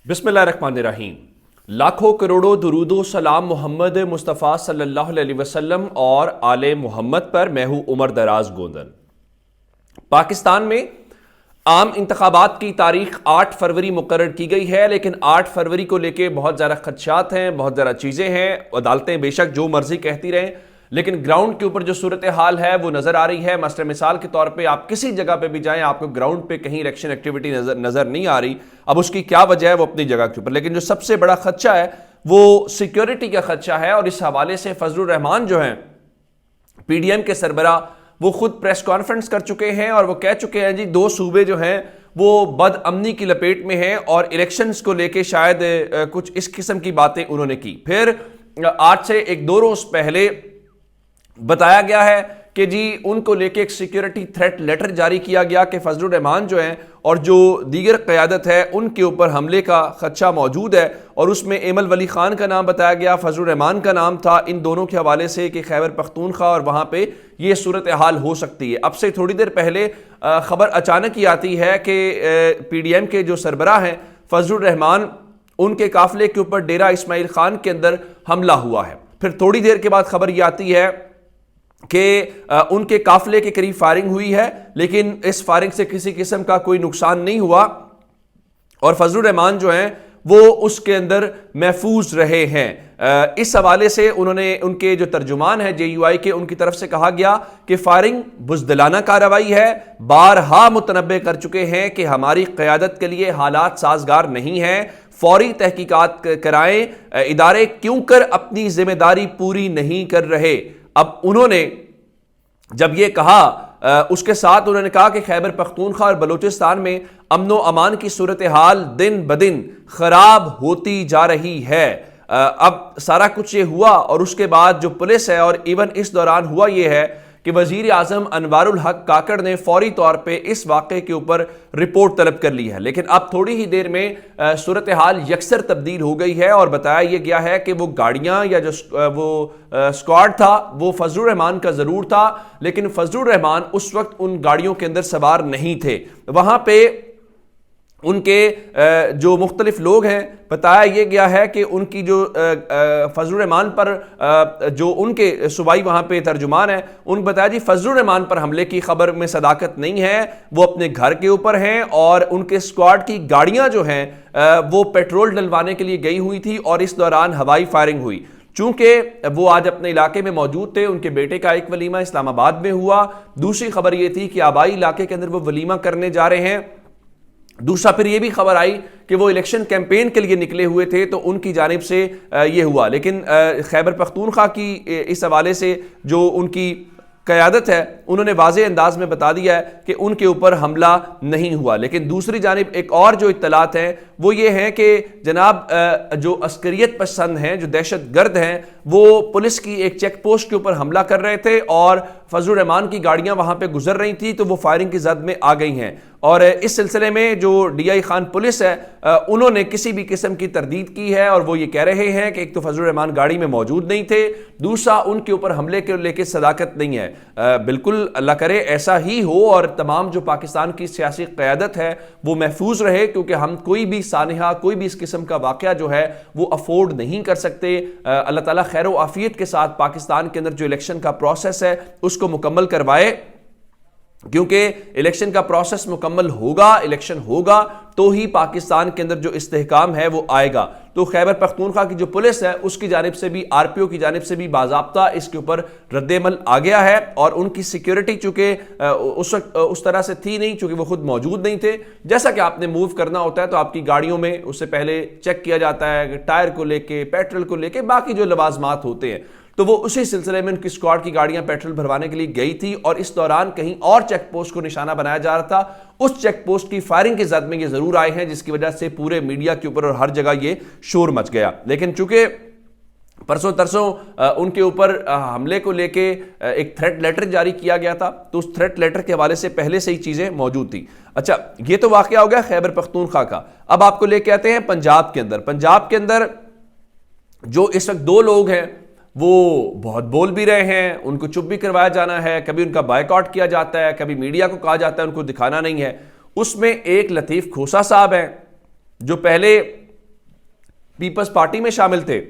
बिस्मिल्लाहिर्रहमानिर्रहीम। लाखों करोड़ों दुरूदो सलाम मोहम्मद मुस्तफ़ा सल्लल्लाहु अलैहि वसल्लम और आले मोहम्मद पर। मैं हूं उमर दराज गोंदन। पाकिस्तान में आम इंतखाबात की तारीख 8 फरवरी मुकर्रर की गई है, लेकिन 8 फरवरी को लेकर बहुत ज़्यादा खदशात हैं, बहुत ज़्यादा चीज़ें हैं। अदालतें बेशक जो मर्जी कहती रहें, लेकिन ग्राउंड के ऊपर जो सूरत हाल है वो नज़र आ रही है। मसलन मिसाल के तौर पे आप किसी जगह पे भी जाएं, आपको ग्राउंड पे कहीं इलेक्शन एक्टिविटी नज़र नहीं आ रही। अब उसकी क्या वजह है वो अपनी जगह के ऊपर, लेकिन जो सबसे बड़ा खदशा है वो सिक्योरिटी का खदशा है। और इस हवाले से फजलुर रहमान जो हैं PDM के सरबरा, वो खुद प्रेस कॉन्फ्रेंस कर चुके हैं और वो कह चुके हैं जी 2 सूबे जो हैं वो बदअमनी की लपेट में हैं और इलेक्शंस को लेके शायद कुछ इस किस्म की बातें उन्होंने की। फिर आज से 1-2 रोज पहले बताया गया है कि जी उनको लेके एक सिक्योरिटी थ्रेट लेटर जारी किया गया कि फजलुर रहमान जो हैं और जो दीगर क़यादत है उनके ऊपर हमले का खदशा मौजूद है। और उसमें एमल वली खान का नाम बताया गया, फजलुर रहमान का नाम था, इन दोनों के हवाले से कि खैबर पख्तूनख्वा और वहाँ पे ये सूरत हाल हो सकती है। अब से थोड़ी देर पहले खबर अचानक ही आती है कि PDM के जो सरबराह हैं फजलुर रहमान, उनके काफिले के ऊपर डेरा इस्माइल खान के अंदर हमला हुआ है। फिर थोड़ी देर के बाद खबर ये आती है कि उनके काफिले के करीब फायरिंग हुई है, लेकिन इस फायरिंग से किसी किस्म का कोई नुकसान नहीं हुआ और फजलुर रहमान जो हैं वो उसके अंदर महफूज रहे हैं। इस हवाले से उन्होंने, उनके जो तर्जुमान है JUI के, उनकी तरफ से कहा गया कि फायरिंग बुज़दिलाना कार्रवाई है। बारहा मुतनब्बे कर चुके हैं कि हमारी क़यादत के लिए हालात साजगार नहीं है, फौरी तहकीकात कराएं, इदारे क्यों कर अपनी जिम्मेदारी पूरी नहीं कर रहे। अब उन्होंने जब ये कहा, उसके साथ उन्होंने कहा कि खैबर पख्तूनख्वा और बलूचिस्तान में अमन व अमान की सूरत हाल दिन ब दिन खराब होती जा रही है। अब सारा कुछ ये हुआ और उसके बाद जो पुलिस है, और इवन इस दौरान हुआ ये है कि वजीर आजम अनवारुल हक काकड़ ने फौरी तौर पे इस वाक़े के ऊपर रिपोर्ट तलब कर ली है। लेकिन अब थोड़ी ही देर में सूरत हाल यकसर तब्दील हो गई है और बताया यह गया है कि वो गाड़ियां या जो वो स्क्वाड था वो फजलुर रहमान का ज़रूर था, लेकिन फजलुर रहमान उस वक्त उन गाड़ियों के अंदर सवार नहीं थे। वहाँ पे उनके जो मुख्तलिफ लोग हैं, बताया यह गया है कि उनकी जो फजलुर रहमान पर जो उनके सूबाई वहाँ पे तर्जुमान है, उन बताया जी फजलुर रहमान पर हमले की खबर में सदाकत नहीं है, वो अपने घर के ऊपर हैं और उनके स्क्वाड की गाड़ियाँ जो हैं वो पेट्रोल डलवाने के लिए गई हुई थी और इस दौरान हवाई फायरिंग हुई। चूंकि वो आज अपने इलाके में मौजूद थे, उनके बेटे का एक वलीमा इस्लामाबाद में हुआ। दूसरी खबर ये थी कि आबाई इलाके के अंदर वो वलीमा करने जा रहे हैं। दूसरा फिर ये भी खबर आई कि वो इलेक्शन कैंपेन के लिए निकले हुए थे, तो उनकी जानिब से ये हुआ। लेकिन खैबर पख्तूनख्वा की इस हवाले से जो उनकी क़यादत है, उन्होंने वाज़े अंदाज में बता दिया है कि उनके ऊपर हमला नहीं हुआ। लेकिन दूसरी जानिब एक और जो इत्तलात हैं वो ये हैं कि जनाब जो अस्करियत पसंद हैं, जो दहशत गर्द हैं, वो पुलिस की एक चेक पोस्ट के ऊपर हमला कर रहे थे और फजलुर रहमान की गाड़ियां वहां पे गुजर रही थी, तो वो फायरिंग की जद में आ गई हैं। और इस सिलसिले में जो DI खान पुलिस है, उन्होंने किसी भी किस्म की तरदीद की है और वो ये कह रहे हैं कि एक तो फजलुर रहमान गाड़ी में मौजूद नहीं थे, दूसरा उनके ऊपर हमले के लेके सदाकत नहीं है। बिल्कुल अल्लाह करे ऐसा ही हो और तमाम जो पाकिस्तान की सियासी क़यादत है वो महफूज रहे, क्योंकि हम कोई भी सानिहा, कोई भी इस किस्म का वाक़या जो है वो अफोर्ड नहीं कर सकते। अल्लाह ताला खैर व आफियत के साथ पाकिस्तान के अंदर जो इलेक्शन का प्रोसेस है उसको मुकम्मल करवाए, क्योंकि इलेक्शन का प्रोसेस मुकम्मल होगा, इलेक्शन होगा तो ही पाकिस्तान के अंदर जो इस्तेहकाम है वो आएगा। तो खैबर पख्तूनख्वा की जो पुलिस है उसकी जानिब से भी, RPO की जानिब से भी बाज़ाब्ता इसके ऊपर रद्देमल आ गया है और उनकी सिक्योरिटी चूंकि उस वक्त उस तरह से थी नहीं, चूंकि वो खुद मौजूद नहीं थे। जैसा कि आपने मूव करना होता है तो आपकी गाड़ियों में उससे पहले चेक किया जाता है, टायर को लेके, पेट्रोल को लेके, बाकी जो लवाजमात होते हैं, तो वो उसी सिलसिले में उनकी स्क्वाड की गाड़ियां पेट्रोल भरवाने के लिए गई थी और इस दौरान कहीं और चेक पोस्ट को निशाना बनाया जा रहा था। उस चेक पोस्ट की फायरिंग के जद में ये जरूर आए हैं, जिसकी वजह से पूरे मीडिया के ऊपर और हर जगह ये शोर मच गया। लेकिन चूंकि परसों तरसों उनके ऊपर हमले को लेके एक थ्रेट लेटर जारी किया गया था, तो उस थ्रेट लेटर के हवाले से पहले से ही चीजें मौजूद थी। अच्छा, ये तो वाकया हो गया खैबर पख्तूनख्वा का। अब आपको लेके आते हैं पंजाब के अंदर। पंजाब के अंदर जो इस वक्त 2 लोग हैं वो बहुत बोल भी रहे हैं, उनको चुप भी करवाया जाना है, कभी उनका बायकॉट किया जाता है, कभी मीडिया को कहा जाता है उनको दिखाना नहीं है। उसमें एक लतीफ़ खोसा साहब हैं जो पहले पीपल्स पार्टी में शामिल थे,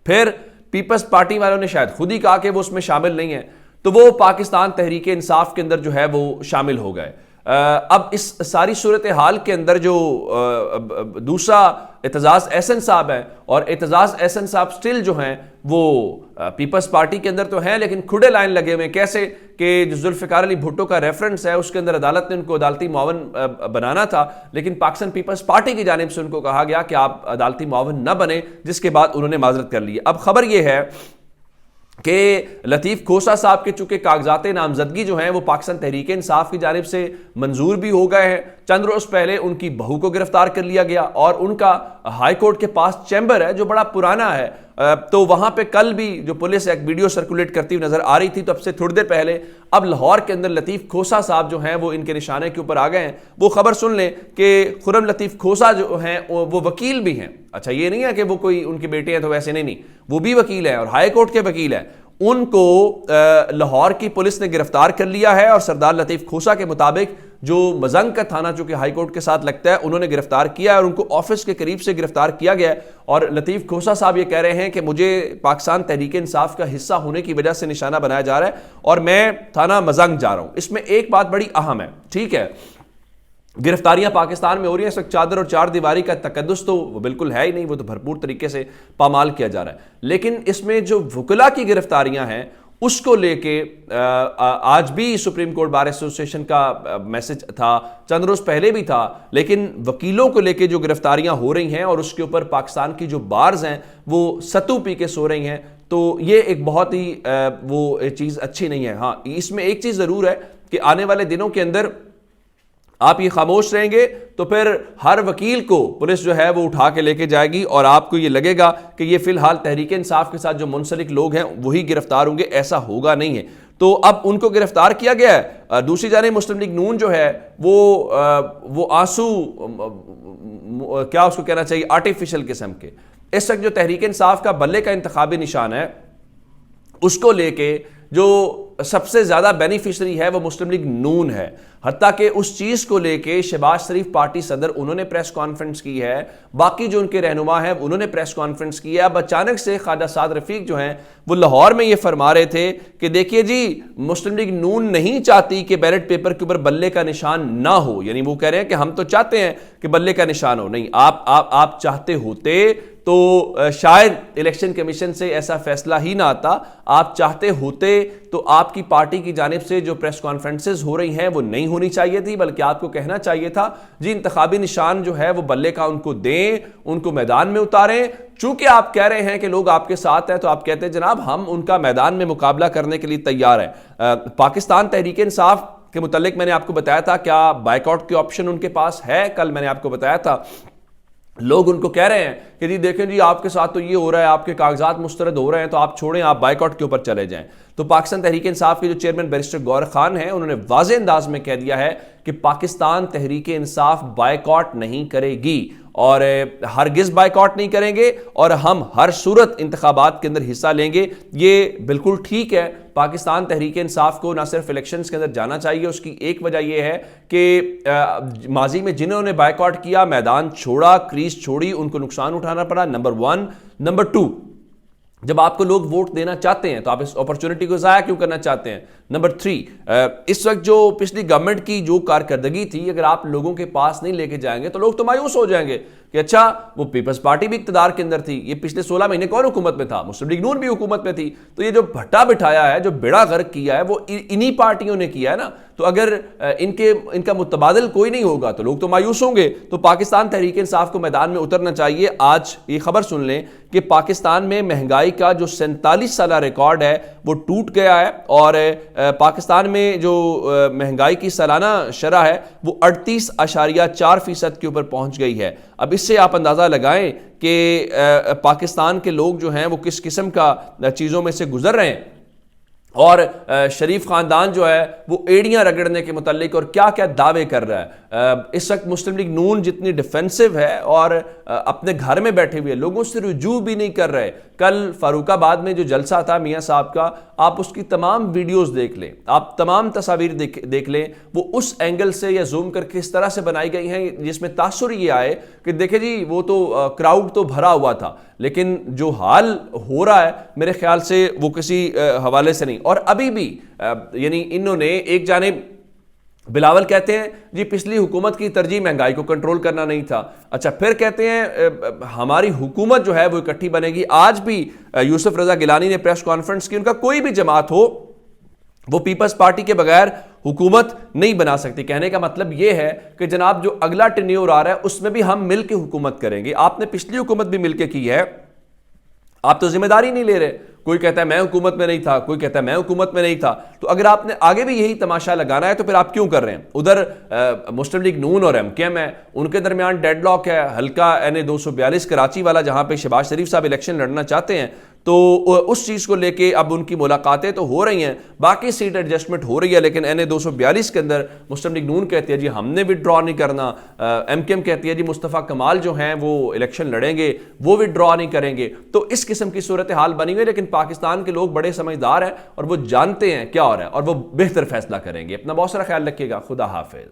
फिर पीपल्स पार्टी वालों ने शायद खुद ही कहा कि वो उसमें शामिल नहीं है, तो वो पाकिस्तान तहरीक इंसाफ के अंदर जो है वो शामिल हो गए। अब इस सारी सूरत हाल के अंदर जो दूसरा एतजाज़ एहसन साहब हैं, और एतजाज़ एहसन साहब स्टिल जो हैं वो पीपल्स पार्टी के अंदर तो हैं, लेकिन खुदे लाइन लगे हुए हैं। कैसे कि जो जुल्फ़िकार अली भुट्टो का रेफरेंस है उसके अंदर अदालत ने उनको अदालती मुआवन बनाना था, लेकिन पाकिस्तान पीपल्स पार्टी की जानिब से उनको कहा गया कि आप अदालती मुआवन न बने, जिसके बाद उन्होंने माजरत कर ली। अब खबर यह है कि लतीफ़ खोसा साहब के चूंकि कागजात नामजदगी जो हैं वो पाकिस्तान तहरीक इंसाफ की जानिब से मंजूर भी हो गए हैं। चंद रोज़ पहले उनकी बहू को गिरफ्तार कर लिया गया और उनका हाई कोर्ट के पास चैम्बर है जो बड़ा पुराना है, तो वहां पे कल भी जो पुलिस एक वीडियो सर्कुलेट करती हुई नजर आ रही थी, तो अब से थोड़ी देर पहले अब लाहौर के अंदर लतीफ़ खोसा साहब जो हैं वो इनके निशाने के ऊपर आ गए हैं। वो खबर सुन लें कि खुर्रम लतीफ़ खोसा जो हैं वो वकील भी हैं। अच्छा, ये नहीं है कि वो कोई उनके बेटे हैं तो वैसे नहीं, वो भी वकील हैं और हाई कोर्ट के वकील हैं। उनको लाहौर की पुलिस ने गिरफ्तार कर लिया है और सरदार लतीफ़ खोसा के मुताबिक जो मजंग का थाना जो कि हाई कोर्ट के साथ लगता है, उन्होंने गिरफ्तार किया है और उनको ऑफिस के करीब से गिरफ्तार किया गया है। और लतीफ़ खोसा साहब ये कह रहे हैं कि मुझे पाकिस्तान तहरीक इंसाफ का हिस्सा होने की वजह से निशाना बनाया जा रहा है और मैं थाना मजंग जा रहा हूं। इसमें एक बात बड़ी अहम है, ठीक है, गिरफ्तारियां पाकिस्तान में हो रही हैं, इस वक्त चादर और चार दीवारी का तकद्दुस तो वो बिल्कुल है ही नहीं, वो तो भरपूर तरीके से पामाल किया जा रहा है। लेकिन इसमें जो वुकला की गिरफ्तारियां हैं उसको लेके आज भी सुप्रीम कोर्ट बार एसोसिएशन का मैसेज था, चंद रोज पहले भी था, लेकिन वकीलों को लेके जो गिरफ्तारियां हो रही हैं और उसके ऊपर पाकिस्तान की जो बार्स हैं वो सत्तू पी के सो रही हैं, तो ये एक बहुत ही वो चीज़ अच्छी नहीं है। हाँ, इसमें एक चीज़ ज़रूर है कि आने वाले दिनों के अंदर आप ये खामोश रहेंगे तो फिर हर वकील को पुलिस जो है वो उठा के लेके जाएगी और आपको ये लगेगा कि ये फिलहाल तहरीक इंसाफ के साथ जो मुंसलिक लोग हैं वही गिरफ्तार होंगे। ऐसा होगा नहीं है। तो अब उनको गिरफ्तार किया गया है। दूसरी जानिब मुस्लिम लीग नून जो है वो आंसू क्या उसको कहना चाहिए, आर्टिफिशियल किस्म के, इस वक्त जो तहरीक इंसाफ का बल्ले का इंतखाबी निशान है उसको लेके जो सबसे ज्यादा बेनिफिशरी है वो मुस्लिम लीग नून है। हत्ता कि उस चीज को लेके शहबाज शरीफ पार्टी सदर उन्होंने प्रेस कॉन्फ्रेंस की है, बाकी जो उनके रहनुमा हैं उन्होंने प्रेस कॉन्फ्रेंस की है। अब अचानक से ख्वाजा साद रफीक जो हैं वो लाहौर में ये फरमा रहे थे कि देखिए जी, मुस्लिम लीग नून नहीं चाहती कि बैलेट पेपर के ऊपर बल्ले का निशान ना हो। यानी वो कह रहे हैं कि हम तो चाहते हैं कि बल्ले का निशान हो, नहीं आप चाहते होते तो शायद इलेक्शन कमीशन से ऐसा फैसला ही ना आता। आप चाहते होते तो आपकी पार्टी की जानिब से जो प्रेस कॉन्फ्रेंसेज हो रही हैं वो नहीं होनी चाहिए थी, बल्कि आपको कहना चाहिए था जी इंतखाबी निशान जो है वो बल्ले का उनको दें, उनको मैदान में उतारें। चूंकि आप कह रहे हैं कि लोग आपके साथ हैं तो आप कहते हैं जनाब हम उनका मैदान में मुकाबला करने के लिए तैयार हैं। पाकिस्तान तहरीक इंसाफ के मुतालिक मैंने आपको बताया था, क्या बाइकआउट की ऑप्शन उनके पास है? कल मैंने आपको बताया था लोग उनको कह रहे हैं कि जी देखें जी आपके साथ तो ये हो रहा है, आपके कागजात मुस्तरद हो रहे हैं, तो आप छोड़ें, आप बाइकआउट के ऊपर चले जाएं। तो पाकिस्तान तहरीक इंसाफ के जो चेयरमैन बैरिस्टर गौर खान हैं उन्होंने वाज़े अंदाज में कह दिया है कि पाकिस्तान तहरीक इंसाफ बाइकआउट नहीं करेगी और हरगिज़ बाइकआउट नहीं करेंगे और हम हर सूरत इंतखाबात के अंदर हिस्सा लेंगे। ये बिल्कुल ठीक है। पाकिस्तान तहरीक इंसाफ को ना सिर्फ इलेक्शंस के अंदर जाना चाहिए, उसकी एक वजह यह है कि माजी में जिन्होंने बाइकआउट किया, मैदान छोड़ा, क्रीज छोड़ी, उनको नुकसान उठाना पड़ा, नंबर 1। नंबर 2, जब आपको लोग वोट देना चाहते हैं तो आप इस अपॉर्चुनिटी को ज़ाया क्यों करना चाहते हैं? नंबर 3, इस वक्त जो पिछली गवर्नमेंट की जो कारकर्दगी थी, अगर आप लोगों के पास नहीं लेके जाएंगे तो लोग तो मायूस हो जाएंगे कि अच्छा वो पीपल्स पार्टी भी इक्तदार के अंदर थी, ये पिछले 16 महीने कौन हुकूमत में था? मुस्लिम लीग नून भी हुकूमत में थी। तो ये जो भट्टा बिठाया है, जो बेड़ा गर्क किया है, वो इन्हीं पार्टियों ने किया है ना। तो अगर इनका मुतबादिल कोई नहीं होगा तो लोग तो मायूस होंगे। तो पाकिस्तान तहरीक इंसाफ को मैदान में उतरना चाहिए। आज ये खबर सुन लें कि पाकिस्तान में महंगाई का जो 47 साल रिकॉर्ड है वो टूट गया है और पाकिस्तान में जो महंगाई की सालाना शरह है वो 38.4% के ऊपर पहुंच गई है। अब इससे आप अंदाज़ा लगाएं कि पाकिस्तान के लोग जो हैं वो किस किस्म का चीज़ों में से गुजर रहे हैं और शरीफ ख़ानदान जो है वो एड़ियाँ रगड़ने के मुतालिक और क्या क्या दावे कर रहा है। इस वक्त मुस्लिम लीग नून जितनी डिफेंसिव है और अपने घर में बैठे हुए लोगों से रुजू भी नहीं कर रहे, कल फारूकाबाद में जो जलसा था मियां साहब का, आप उसकी तमाम वीडियोस देख लें, आप तमाम तस्वीर देख लें, वो उस एंगल से या जूम करके इस तरह से बनाई गई हैं जिसमें तासुर ये आए कि देखे जी वो तो क्राउड तो भरा हुआ था, लेकिन जो हाल हो रहा है मेरे ख्याल से वो किसी हवाले से नहीं। और अभी भी यानी इन्होंने एक जानिब बिलावल कहते हैं जी पिछली हुकूमत की तरजीह महंगाई को कंट्रोल करना नहीं था, अच्छा फिर कहते हैं हमारी हुकूमत जो है वो इकट्ठी बनेगी। आज भी यूसुफ रजा गिलानी ने प्रेस कॉन्फ्रेंस की, उनका कोई भी जमात हो वो पीपल्स पार्टी के बगैर हुकूमत नहीं बना सकती। कहने का मतलब यह है कि जनाब जो अगला टेन्योर आ रहा है उसमें भी हम मिलकर हुकूमत करेंगे। आपने पिछली हुकूमत भी मिलकर की है, आप तो जिम्मेदारी नहीं ले रहे। कोई कहता है मैं हुकूमत में नहीं था, कोई कहता है मैं हुकूमत में नहीं था। तो अगर आपने आगे भी यही तमाशा लगाना है तो फिर आप क्यों कर रहे हैं? उधर मुस्लिम लीग नून और एमकेएम है, उनके दरमियान डेडलॉक है। हल्का NA 242 कराची वाला जहां पे शहबाज शरीफ साहब इलेक्शन लड़ना चाहते हैं, तो उस चीज़ को लेके अब उनकी मुलाकातें तो हो रही हैं, बाकी सीट एडजस्टमेंट हो रही है, लेकिन NA 242 के अंदर मुस्लिम लीग नून कहती है जी हमने विड्रॉ नहीं करना, एमकेएम कहती है जी मुस्तफ़ा कमाल जो हैं वो इलेक्शन लड़ेंगे, वो विड्रॉ नहीं करेंगे। तो इस किस्म की सूरत हाल बनी हुई है, लेकिन पाकिस्तान के लोग बड़े समझदार हैं और वो जानते हैं क्या हो रहा है और वो बेहतर फैसला करेंगे। अपना बहुत सारा ख्याल रखिएगा। खुदा हाफिज।